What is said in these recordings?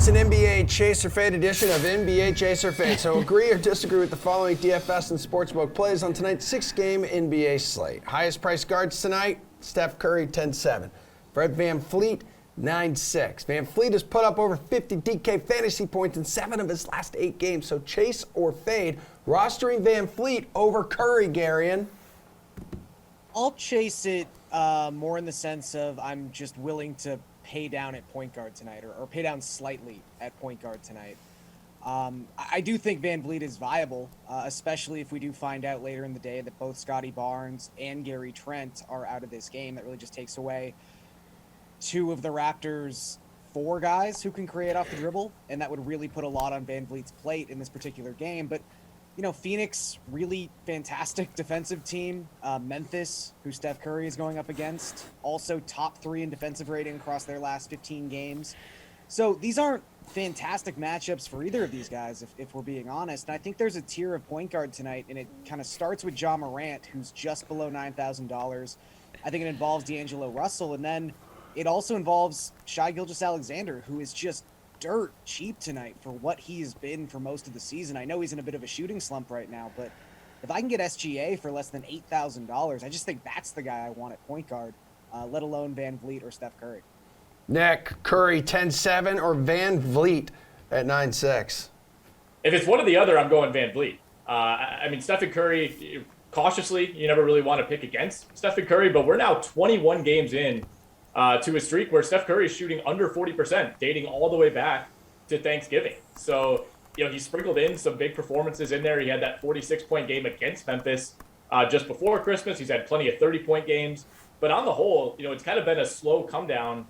It's an NBA Chase or Fade edition of NBA Chase or Fade. So agree or disagree with the following DFS and Sportsbook plays on tonight's 6-game NBA slate. Highest priced guards tonight, Steph Curry, 10-7. Fred VanVleet, 9-6. VanVleet has put up over 50 DK fantasy points in 7 of his last 8 games. So chase or fade, rostering VanVleet over Curry, Garion. I'll chase it more in the sense of I'm just willing to pay down at point guard tonight, or pay down slightly at point guard tonight. I do think VanVleet is viable, especially if we do find out later in the day that both Scotty Barnes and Gary Trent are out of this game. That really just takes away 2 of the Raptors' 4 guys who can create off the dribble, and that would really put a lot on VanVleet's plate in this particular game. But you know, Phoenix, really fantastic defensive team. Memphis, who Steph Curry is going up against, also top 3 in defensive rating across their last 15 games. So these aren't fantastic matchups for either of these guys, if we're being honest. And I think there's a tier of point guard tonight, and it kind of starts with Ja Morant, who's just below $9,000. I think it involves D'Angelo Russell, and then it also involves Shai Gilgeous-Alexander, who is just dirt cheap tonight for what he's been for most of the season. I know he's in a bit of a shooting slump right now, but if I can get SGA for less than $8,000, I just think that's the guy I want at point guard, let alone VanVleet or Steph Curry. Nick, Curry 10-7 or VanVleet at 9-6? If it's one or the other, I'm going VanVleet. I mean, Stephen Curry, cautiously, you never really want to pick against Stephen Curry, but we're now 21 games in to a streak where Steph Curry is shooting under 40%, dating all the way back to Thanksgiving. So, you know, he sprinkled in some big performances in there. He had that 46-point game against Memphis just before Christmas. He's had plenty of 30-point games. But on the whole, you know, it's kind of been a slow come down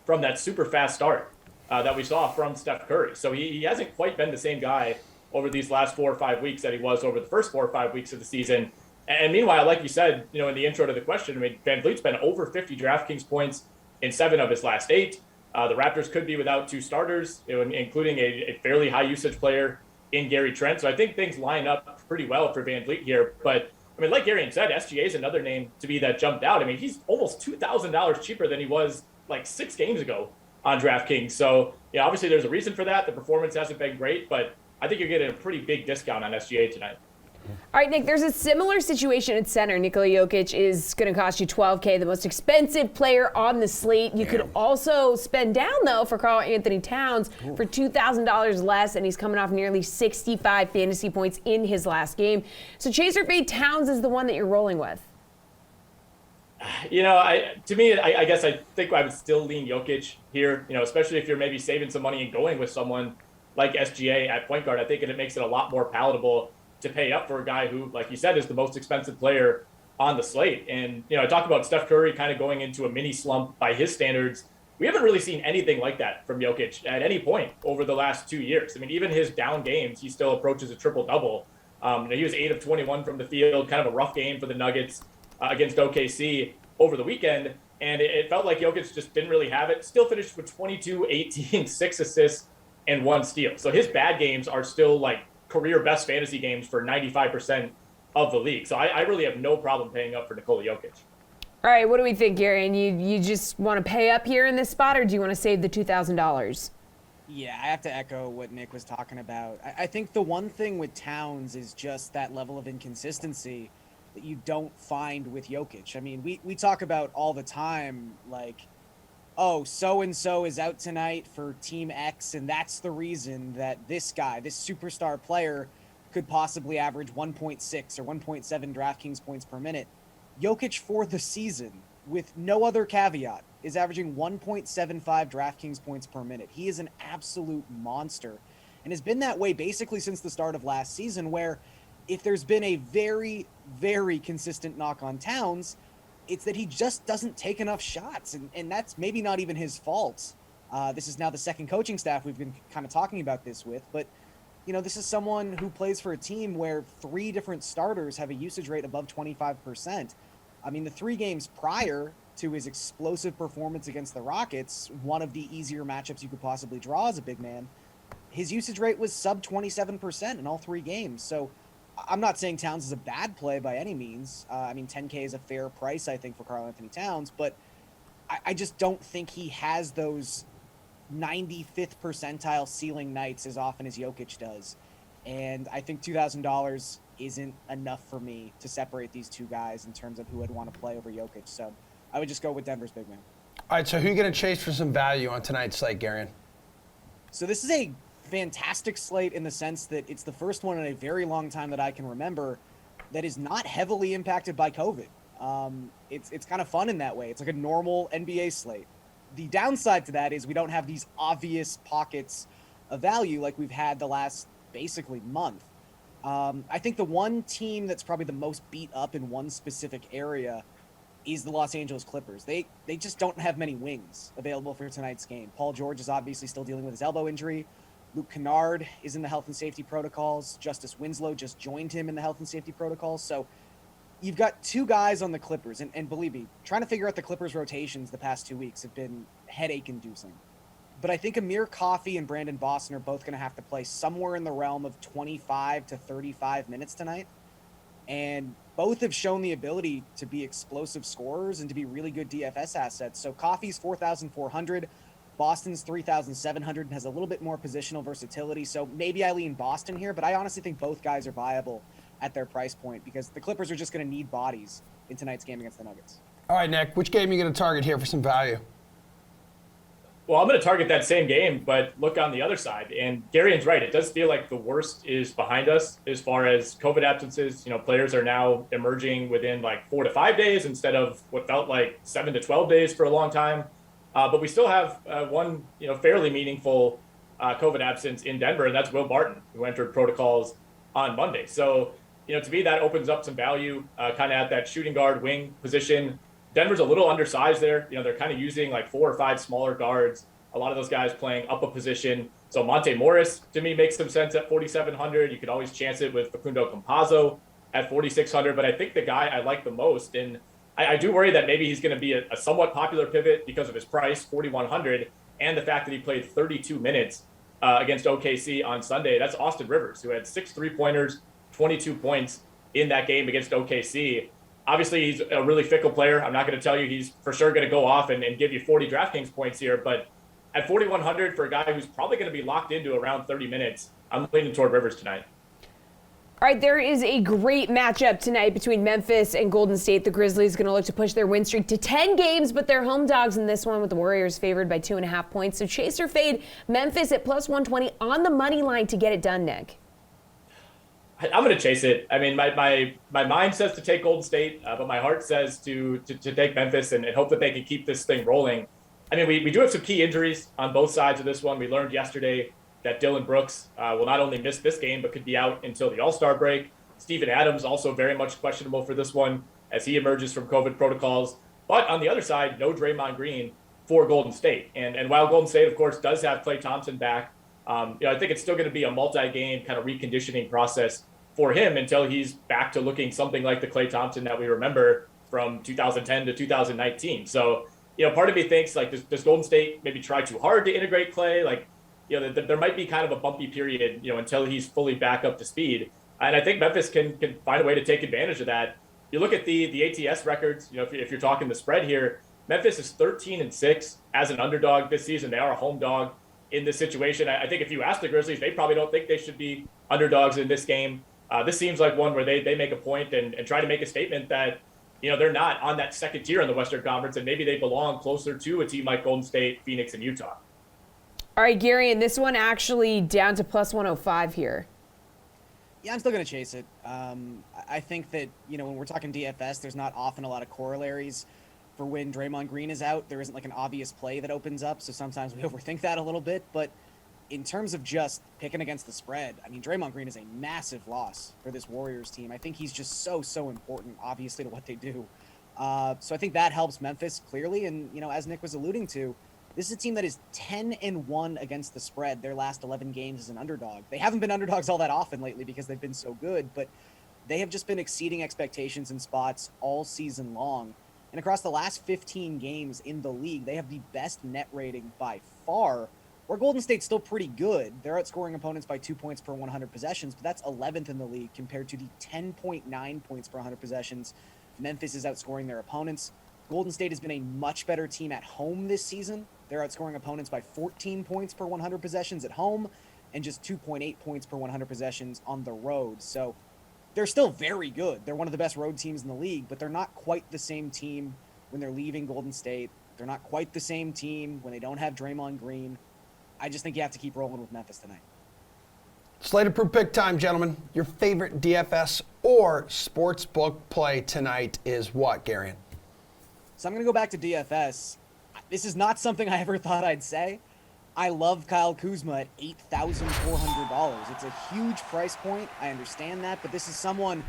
from that super fast start that we saw from Steph Curry. So he hasn't quite been the same guy over these last 4 or 5 weeks that he was over the first 4 or 5 weeks of the season. And meanwhile, like you said, you know, in the intro to the question, I mean, VanVleet's been over 50 DraftKings points in 7 of his last 8. The Raptors could be without 2 starters, you know, including a fairly high usage player in Gary Trent. So I think things line up pretty well for VanVleet here. But I mean, like Gary said, SGA is another name to be that jumped out. I mean, he's almost $2,000 cheaper than he was like 6 games ago on DraftKings. So yeah, obviously there's a reason for that. The performance hasn't been great, but I think you're getting a pretty big discount on SGA tonight. All right, Nick, there's a similar situation at center. Nikola Jokic is going to cost you $12K, the most expensive player on the slate. You could also spend down, though, for Karl Anthony Towns for $2,000 less, and he's coming off nearly 65 fantasy points in his last game. So Chase or fade, Towns is the one that you're rolling with. You know, I guess I think I would still lean Jokic here, you know, especially if you're maybe saving some money and going with someone like SGA at point guard. I think it makes it a lot more palatable to pay up for a guy who, like you said, is the most expensive player on the slate. And, you know, I talked about Steph Curry kind of going into a mini slump by his standards. We haven't really seen anything like that from Jokic at any point over the last 2 years. I mean, even his down games, he still approaches a triple-double. He was 8 of 21 from the field, kind of a rough game for the Nuggets against OKC over the weekend. And it felt like Jokic just didn't really have it. Still finished with 22, 18, 6 assists, and 1 steal. So his bad games are still like career best fantasy games for 95% of the league. So I really have no problem paying up for Nikola Jokic. All right, what do we think, Gary? And you just want to pay up here in this spot, or do you want to save the $2,000? Yeah, I have to echo what Nick was talking about. I think the one thing with Towns is just that level of inconsistency that you don't find with Jokic. I mean, we talk about all the time, like, oh, so-and-so is out tonight for Team X, and that's the reason that this guy, this superstar player, could possibly average 1.6 or 1.7 DraftKings points per minute. Jokic for the season, with no other caveat, is averaging 1.75 DraftKings points per minute. He is an absolute monster, and has been that way basically since the start of last season, where if there's been a very, very consistent knock on Towns, it's that he just doesn't take enough shots, and that's maybe not even his fault. This is now the second coaching staff we've been kind of talking about this with, but you know, this is someone who plays for a team where 3 different starters have a usage rate above 25%. I mean, the 3 games prior to his explosive performance against the Rockets, one of the easier matchups you could possibly draw as a big man, his usage rate was sub 27% in all 3 games. So I'm not saying Towns is a bad play by any means. I mean, 10K is a fair price, I think, for Karl Anthony Towns, but I just don't think he has those 95th percentile ceiling nights as often as Jokic does. And I think $2,000 isn't enough for me to separate these two guys in terms of who I'd want to play over Jokic. So I would just go with Denver's big man. All right, so who are you going to chase for some value on tonight's slate, Garion? So this is a fantastic slate in the sense that it's the first one in a very long time that I can remember that is not heavily impacted by COVID. It's kind of fun in that way. It's like a normal NBA slate. The downside to that is we don't have these obvious pockets of value like we've had the last basically month. I think the one team that's probably the most beat up in one specific area is the Los Angeles Clippers. They just don't have many wings available for tonight's game. Paul George is obviously still dealing with his elbow injury. Luke Kennard is in the health and safety protocols. Justice Winslow just joined him in the health and safety protocols. So you've got two guys on the Clippers, and believe me, trying to figure out the Clippers rotations the past 2 weeks have been headache-inducing. But I think Amir Coffey and Brandon Boston are both going to have to play somewhere in the realm of 25 to 35 minutes tonight. And both have shown the ability to be explosive scorers and to be really good DFS assets. So Coffey's 4,400, Boston's 3,700, and has a little bit more positional versatility. So maybe I lean Boston here, but I honestly think both guys are viable at their price point because the Clippers are just going to need bodies in tonight's game against the Nuggets. All right, Nick, which game are you going to target here for some value? Well, I'm going to target that same game, but look on the other side. And Garion's right. It does feel like the worst is behind us as far as COVID absences. Players are now emerging within like 4 to 5 days instead of what felt like 7 to 12 days for a long time. But we still have one, fairly meaningful COVID absence in Denver, and that's Will Barton, who entered protocols on Monday. So, to me, that opens up some value kind of at that shooting guard wing position. Denver's a little undersized there. They're kind of using like 4 or 5 smaller guards. A lot of those guys playing up a position. So Monte Morris, to me, makes some sense at 4,700. You could always chance it with Facundo Campazzo at 4,600. But I think the guy I like the most, and I do worry that maybe he's going to be a somewhat popular pivot because of his price, 4,100, and the fact that he played 32 minutes against OKC on Sunday. That's Austin Rivers, who had 6 3-pointers, 22 points in that game against OKC. Obviously, he's a really fickle player. I'm not going to tell you he's for sure going to go off and give you 40 DraftKings points here, but at 4,100 for a guy who's probably going to be locked into around 30 minutes, I'm leaning toward Rivers tonight. All right, there is a great matchup tonight between Memphis and Golden State. The Grizzlies going to look to push their win streak to 10 games, but they're home dogs in this one with the Warriors favored by 2.5 points. So chase or fade Memphis at plus 120 on the money line to get it done, Nick. I'm going to chase it. I mean, my mind says to take Golden State, but my heart says to take Memphis and hope that they can keep this thing rolling. I mean, we do have some key injuries on both sides of this one. We learned yesterday that Dylan Brooks will not only miss this game, but could be out until the All-Star break. Steven Adams also very much questionable for this one as he emerges from COVID protocols. But on the other side, no Draymond Green for Golden State. And while Golden State, of course, does have Klay Thompson back, I think it's still going to be a multi-game kind of reconditioning process for him until he's back to looking something like the Klay Thompson that we remember from 2010 to 2019. So, part of me thinks, like, does Golden State maybe try too hard to integrate Klay? Like, there might be kind of a bumpy period, until he's fully back up to speed. And I think Memphis can find a way to take advantage of that. You look at the ATS records, if you're talking the spread here, Memphis is 13-6 as an underdog this season. They are a home dog in this situation. I think if you ask the Grizzlies, they probably don't think they should be underdogs in this game. This seems like one where they make a point and try to make a statement that, they're not on that second tier in the Western Conference, and maybe they belong closer to a team like Golden State, Phoenix, and Utah. All right, Gary, and this one actually down to plus 105 here. Yeah, I'm still going to chase it. I think that, when we're talking DFS, there's not often a lot of corollaries for when Draymond Green is out. There isn't like an obvious play that opens up, so sometimes we overthink that a little bit. But in terms of just picking against the spread, I mean, Draymond Green is a massive loss for this Warriors team. I think he's just so important, obviously, to what they do. So I think that helps Memphis clearly. And, as Nick was alluding to, this is a team that is 10-1 against the spread their last 11 games as an underdog. They haven't been underdogs all that often lately because they've been so good, but they have just been exceeding expectations in spots all season long. And across the last 15 games in the league, they have the best net rating by far, where Golden State's still pretty good. They're outscoring opponents by 2 points per 100 possessions, but that's 11th in the league compared to the 10.9 points per 100 possessions Memphis is outscoring their opponents. Golden State has been a much better team at home this season. They're outscoring opponents by 14 points per 100 possessions at home and just 2.8 points per 100 possessions on the road. So they're still very good. They're one of the best road teams in the league, but they're not quite the same team when they're leaving Golden State. They're not quite the same team when they don't have Draymond Green. I just think you have to keep rolling with Memphis tonight. Slate approved pick time, gentlemen. Your favorite DFS or sportsbook play tonight is what, Garion? So I'm going to go back to DFS. This is not something I ever thought I'd say. I love Kyle Kuzma at $8,400. It's a huge price point. I understand that, but this is someone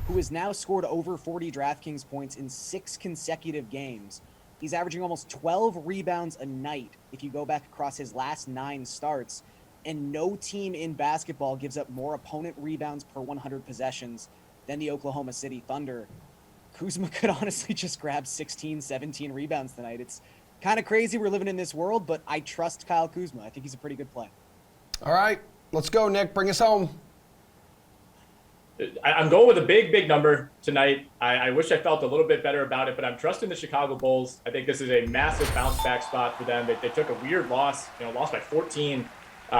who has now scored over 40 DraftKings points in 6 consecutive games. He's averaging almost 12 rebounds a night if you go back across his last 9 starts, and no team in basketball gives up more opponent rebounds per 100 possessions than the Oklahoma City Thunder. Kuzma could honestly just grab 16, 17 rebounds tonight. It's kind of crazy we're living in this world, but I trust Kyle Kuzma. I think he's a pretty good play. All right, let's go, Nick. Bring us home. I'm going with a big number tonight. I wish I felt a little bit better about it, but I'm trusting the Chicago Bulls. I think this is a massive bounce back spot for them. They took a weird loss, lost by 14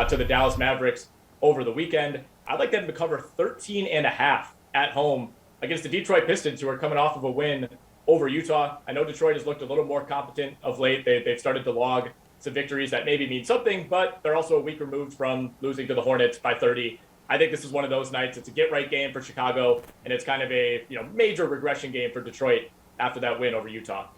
to the Dallas Mavericks over the weekend. I'd like them to cover 13.5 at home against the Detroit Pistons, who are coming off of a win over Utah. I know Detroit has looked a little more competent of late. They've started to log some victories that maybe mean something, but they're also a week removed from losing to the Hornets by 30. I think this is one of those nights. It's a get-right game for Chicago, and it's kind of a major regression game for Detroit after that win over Utah.